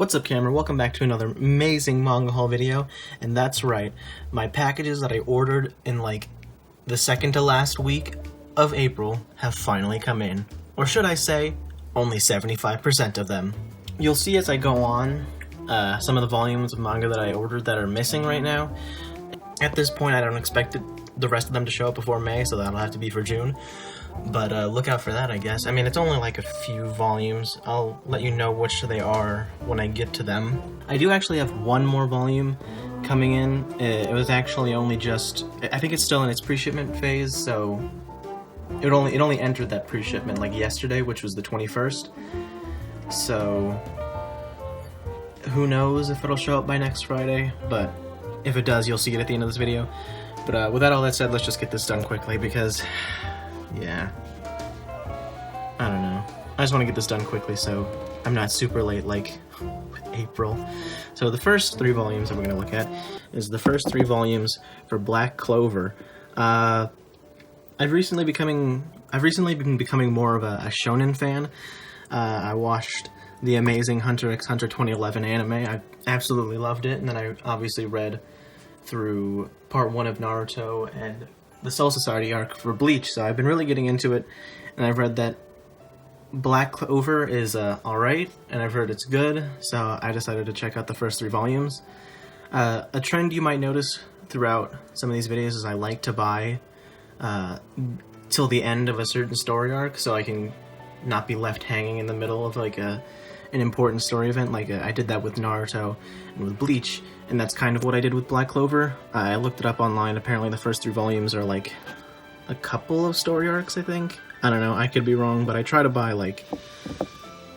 What's up, camera? Welcome back to another amazing manga haul video, and that's right, my packages that I ordered in like the second to last week of April have finally come in. Or should I say, only 75% of them. You'll see as I go on some of the volumes of manga that I ordered that are missing right now. At this point, I don't expect the rest of them to show up before May, so that'll have to be for June. But look out for that, I guess. I mean, it's only like a few volumes. I'll let you know which they are when I get to them. I do actually have one more volume coming in. It was actually only just... I think it's still in its pre-shipment phase, so... It only entered that pre-shipment like yesterday, which was the 21st. So... who knows if it'll show up by next Friday, but if it does, you'll see it at the end of this video. But with all that said, let's just get this done quickly, because... yeah, I don't know. I just want to get this done quickly so I'm not super late like with April. So the first three volumes that we're going to look at is the first three volumes for Black Clover. I've recently been becoming more of a shonen fan. I watched the amazing Hunter x Hunter 2011 anime. I absolutely loved it, and then I obviously read through part 1 of Naruto and the Soul Society arc for Bleach, so I've been really getting into it, and I've read that Black Clover is alright, and I've heard it's good, so I decided to check out the first three volumes. A trend you might notice throughout some of these videos is I like to buy till the end of a certain story arc, so I can not be left hanging in the middle of like an important story event. Like I did that with Naruto and with Bleach, and that's kind of what I did with Black Clover. I looked it up online. Apparently the first three volumes are like a couple of story arcs, I think. I don't know, I could be wrong, but I try to buy like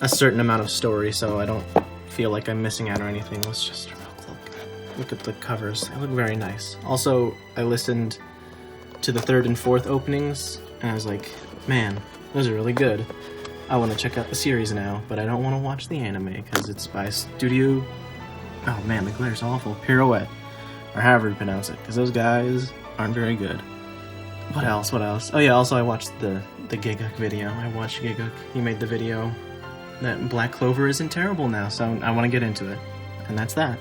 a certain amount of story so I don't feel like I'm missing out or anything. Let's just look at the covers. They look very nice. Also, I listened to the third and fourth openings, and I was like, man, those are really good. I want to check out the series now, but I don't want to watch the anime because it's by Studio... oh man, the glare's awful. Pirouette, or however you pronounce it, because those guys aren't very good. What else? Oh yeah, also I watched the Giguk video. I watched Giguk. He made the video that Black Clover isn't terrible now, so I want to get into it. And that's that.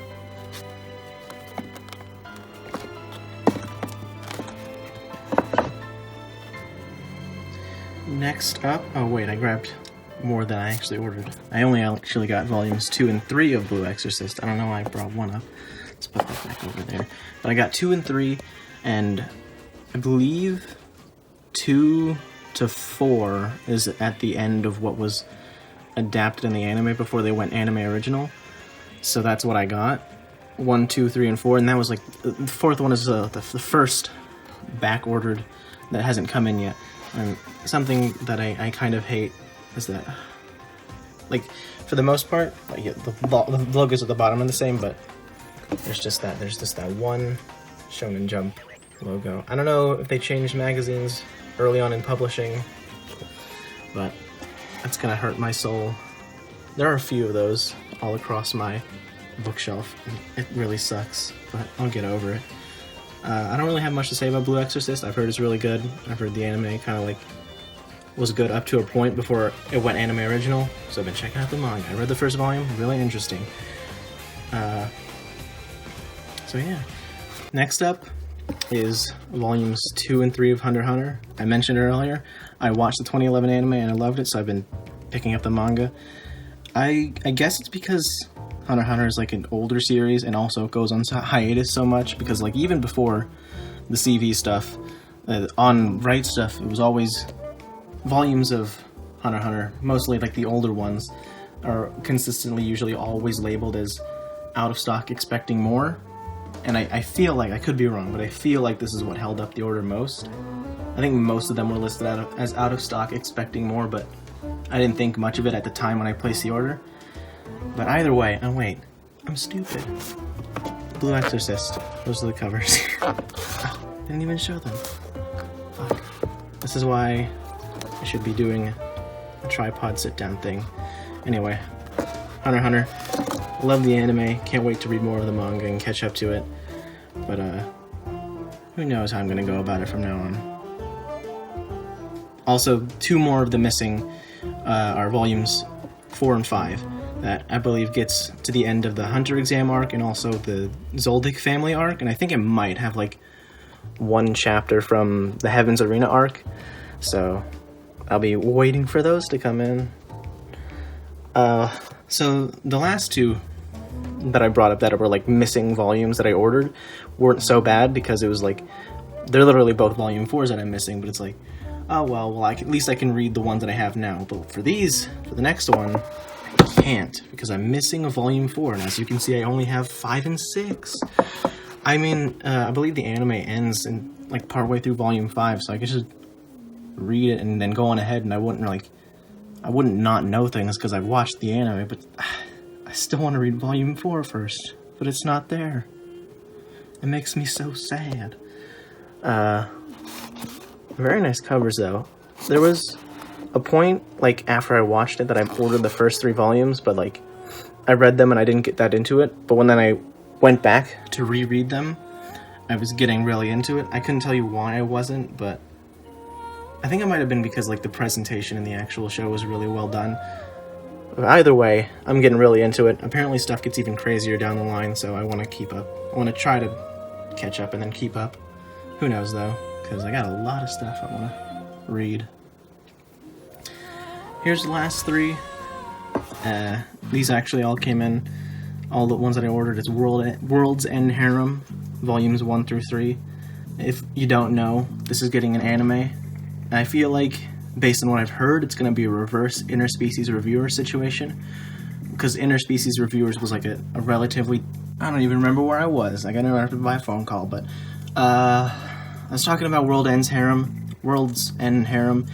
Next up... oh wait, I grabbed more than I actually ordered. I only actually got volumes 2 and 3 of Blue Exorcist. I don't know why I brought one up. Let's put that back over there. But I got 2 and 3, and I believe 2 to 4 is at the end of what was adapted in the anime before they went anime original. So that's what I got. 1, 2, 3, and 4, and that was like... the fourth one is the first back-ordered that hasn't come in yet. And something that I kind of hate is that, like, for the most part, like, yeah, the logos at the bottom are the same, but there's just that one Shonen Jump logo. I don't know if they changed magazines early on in publishing, but that's gonna hurt my soul. There are a few of those all across my bookshelf, and it really sucks, but I'll get over it. I don't really have much to say about Blue Exorcist. I've heard it's really good. I've heard the anime kind of like was good up to a point before it went anime original, so I've been checking out the manga. I read the first volume, really interesting. So yeah. Next up is volumes 2 and 3 of Hunter x Hunter. I mentioned earlier, I watched the 2011 anime and I loved it, so I've been picking up the manga. I guess it's because Hunter x Hunter is like an older series, and also it goes on hiatus so much, because like even before the CV stuff, on Right Stuff, it was always volumes of Hunter x Hunter, mostly like the older ones, are consistently usually always labeled as out of stock expecting more, and I feel like, I could be wrong, but I feel like this is what held up the order most. I think most of them were listed as out of stock expecting more, but I didn't think much of it at the time when I placed the order. But either way, oh wait, I'm stupid. Blue Exorcist, those are the covers. Didn't even show them. Fuck. This is why I should be doing a tripod sit-down thing. Anyway, Hunter x Hunter, love the anime, can't wait to read more of the manga and catch up to it. But who knows how I'm gonna go about it from now on. Also, 2 more of the missing are volumes 4 and 5. that I believe gets to the end of the Hunter exam arc and also the Zoldyck family arc, and I think it might have like one chapter from the Heaven's Arena arc, so I'll be waiting for those to come in. So the last two that I brought up that were like missing volumes that I ordered weren't so bad, because it was like, they're literally both volume 4s that I'm missing, but it's like, oh well, at least I can read the ones that I have now. But for the next one, I can't, because I'm missing a volume 4, and as you can see, I only have 5 and 6. I mean, I believe the anime ends in like partway through volume 5, so I could just read it and then go on ahead, and I wouldn't not know things because I've watched the anime, but I still want to read volume 4 first, but it's not there. It makes me so sad. Very nice covers though. There was a point, like, after I watched it that I ordered the first 3 volumes, but like, I read them and I didn't get that into it, but when then I went back to reread them, I was getting really into it. I couldn't tell you why I wasn't, but I think it might have been because like the presentation in the actual show was really well done. But either way, I'm getting really into it. Apparently stuff gets even crazier down the line, so I want to keep up. I want to try to catch up and then keep up. Who knows though, because I got a lot of stuff I want to read. Here's the last 3. These actually all came in. All the ones that I ordered is World's End Harem, volumes 1 through 3. If you don't know, this is getting an anime. I feel like, based on what I've heard, it's going to be a reverse Interspecies Reviewer situation. Because Interspecies Reviewers was like a relatively... I don't even remember where I was. I got interrupted by a phone call, but... I was talking about World's End Harem,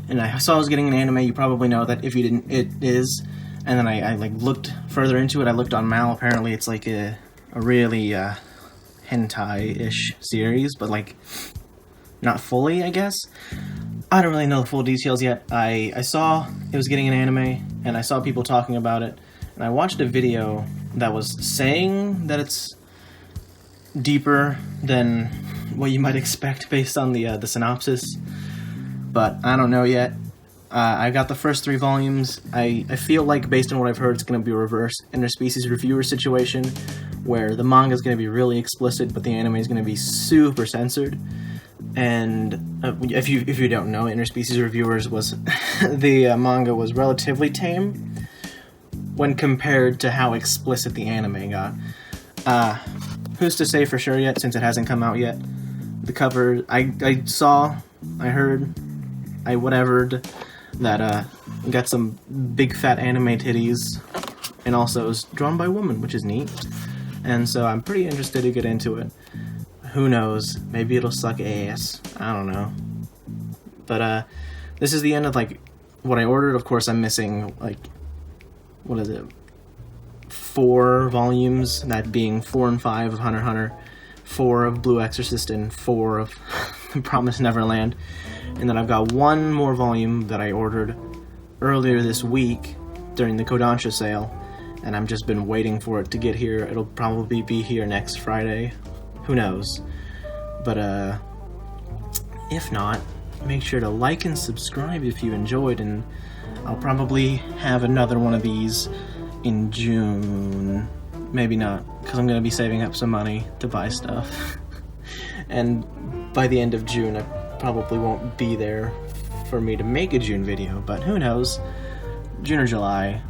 and I saw I was getting an anime. You probably know that. If you didn't, it is. And then I like looked further into it. I looked on Mal. Apparently it's like a really hentai-ish series, but like not fully, I guess. I don't really know the full details yet. I saw it was getting an anime, and I saw people talking about it, and I watched a video that was saying that it's deeper than what you might expect based on the synopsis, but I don't know yet. I got the first 3 volumes. I feel like, based on what I've heard, it's going to be a reverse Interspecies Reviewer situation, where the manga is going to be really explicit, but the anime is going to be super censored. And if you don't know, Interspecies Reviewers was the manga was relatively tame when compared to how explicit the anime got. Who's to say for sure yet, since it hasn't come out yet? The cover, I saw, I heard, I whatevered that got some big fat anime titties, and also is drawn by a woman, which is neat. And so I'm pretty interested to get into it. Who knows? Maybe it'll suck ass. I don't know. But this is the end of like what I ordered. Of course, I'm missing like, what is it? 4 volumes, that being 4 and 5 of Hunter x Hunter, 4 of Blue Exorcist, and 4 of Promised Neverland. And then I've got 1 more volume that I ordered earlier this week during the Kodansha sale, and I've just been waiting for it to get here. It'll probably be here next Friday. Who knows? But if not, make sure to like and subscribe if you enjoyed, and I'll probably have another one of these in June. Maybe not, because I'm going to be saving up some money to buy stuff. And by the end of June, I probably won't be there for me to make a June video, but who knows? June or July.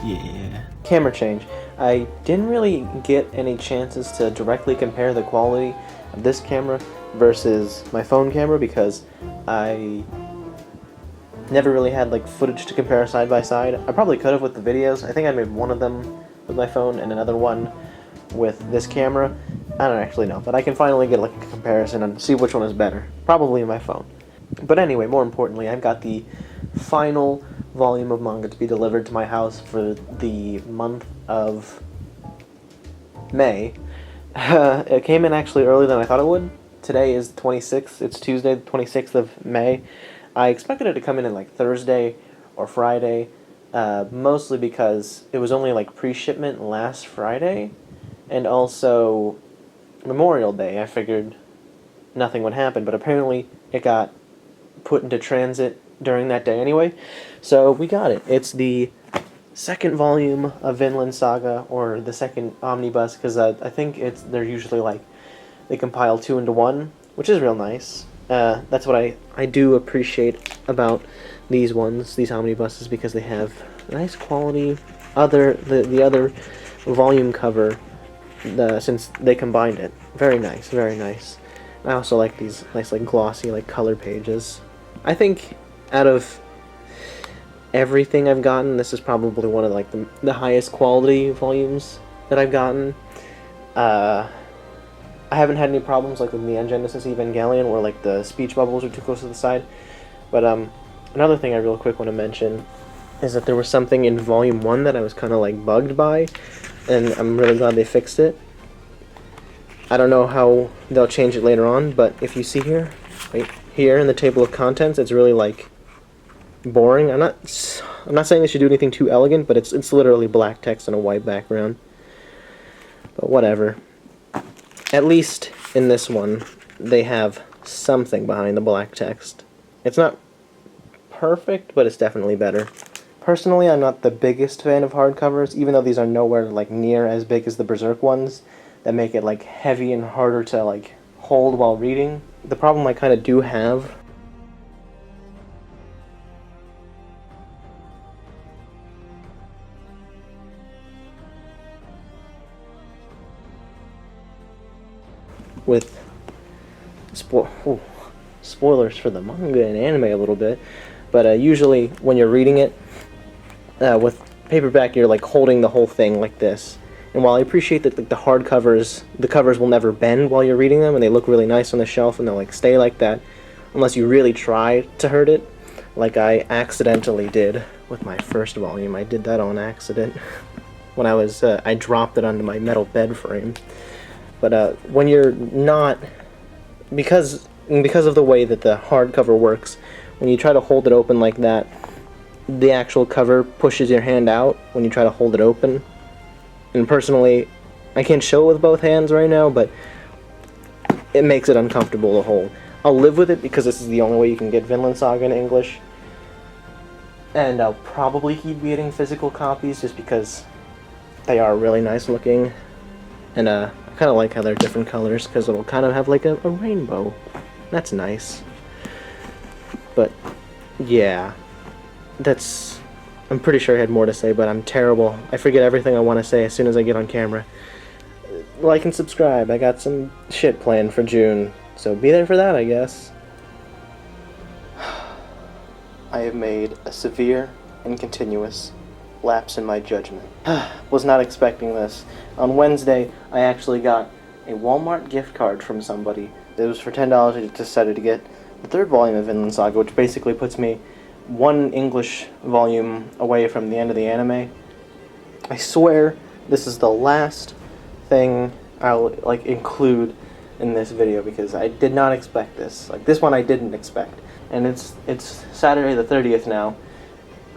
Yeah. Camera change. I didn't really get any chances to directly compare the quality of this camera versus my phone camera, because I never really had like footage to compare side by side. I probably could have with the videos. I think I made one of them with my phone and another one with this camera. I don't actually know, but I can finally get like a comparison and see which one is better. Probably my phone. But anyway, more importantly, I've got the final volume of manga to be delivered to my house for the month of May. It came in actually earlier than I thought it would. Today is the 26th. It's Tuesday, the 26th of May. I expected it to come in like Thursday or Friday, mostly because it was only like pre-shipment last Friday, and also Memorial Day. I figured nothing would happen, but apparently it got put into transit during that day anyway, so we got it. It's the second volume of Vinland Saga, or the second omnibus, because I think they're usually like they compile two into one, which is real nice. That's what I do appreciate about these ones, these omnibuses, because they have nice quality. The other volume cover, since they combined it, very nice, very nice. I also like these nice like glossy like color pages. I think out of everything I've gotten, this is probably one of like the highest quality volumes that I've gotten. I haven't had any problems like with Neon Genesis Evangelion, where like the speech bubbles are too close to the side. But another thing I real quick want to mention is that there was something in Volume 1 that I was kind of like bugged by, and I'm really glad they fixed it. I don't know how they'll change it later on, but if you see here, right here in the table of contents, it's really like boring. I'm not saying they should do anything too elegant, but it's literally black text on a white background. But whatever. At least in this one, they have something behind the black text. It's not perfect, but it's definitely better. Personally, I'm not the biggest fan of hardcovers, even though these are nowhere like near as big as the Berserk ones that make it like heavy and harder to like hold while reading. The problem I kind of do have with spoilers for the manga and anime a little bit, but usually when you're reading it with paperback, you're like holding the whole thing like this. And while I appreciate that like, the covers will never bend while you're reading them, and they look really nice on the shelf, and they'll like stay like that unless you really try to hurt it, like I accidentally did with my first volume. I did that on accident when I dropped it onto my metal bed frame. But when you're not, because of the way that the hardcover works, when you try to hold it open like that, the actual cover pushes your hand out when you try to hold it open. And personally, I can't show it with both hands right now, but it makes it uncomfortable to hold. I'll live with it because this is the only way you can get Vinland Saga in English. And I'll probably keep getting physical copies just because they are really nice looking. And I kind of like how they're different colors because it'll kind of have like a rainbow. That's nice. But yeah, I'm pretty sure I had more to say, but I'm terrible. I forget everything I want to say as soon as I get on camera. Like and subscribe. I got some shit planned for June, so be there for that, I guess. I have made a severe and continuous lapse in my judgment. Was not expecting this. On Wednesday, I actually got a Walmart gift card from somebody. It was for $10. I decided to get the third volume of Vinland Saga, which basically puts me one English volume away from the end of the anime. I swear this is the last thing I'll like include in this video because I did not expect this. Like this one I didn't expect. And it's Saturday the 30th now.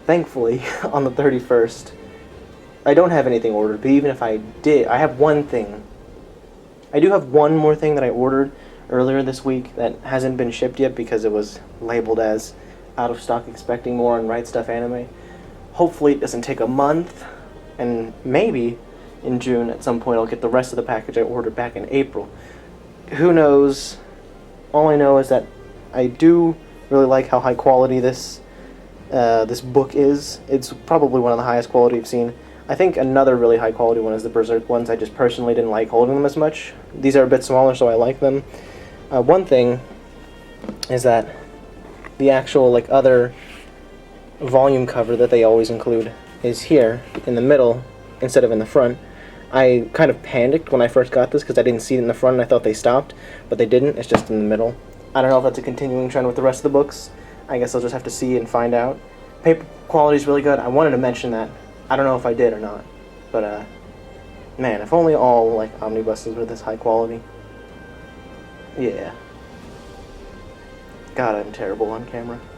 Thankfully, on the 31st, I don't have anything ordered, but even if I did, I have one thing. I do have one more thing that I ordered earlier this week that hasn't been shipped yet because it was labeled as out of stock, expecting more on Right Stuff Anime. Hopefully it doesn't take a month, and maybe in June at some point I'll get the rest of the package I ordered back in April. Who knows? All I know is that I do really like how high quality this book is. It's probably one of the highest quality I've seen. I think another really high quality one is the Berserk ones. I just personally didn't like holding them as much. These are a bit smaller, so I like them. One thing is that the actual like other volume cover that they always include is here in the middle instead of in the front. I kind of panicked when I first got this because I didn't see it in the front and I thought they stopped, but they didn't. It's just in the middle. I don't know if that's a continuing trend with the rest of the books. I guess I'll just have to see and find out. Paper quality is really good. I wanted to mention that. I don't know if I did or not, but man, if only all like omnibuses were this high quality. Yeah. God, I'm terrible on camera.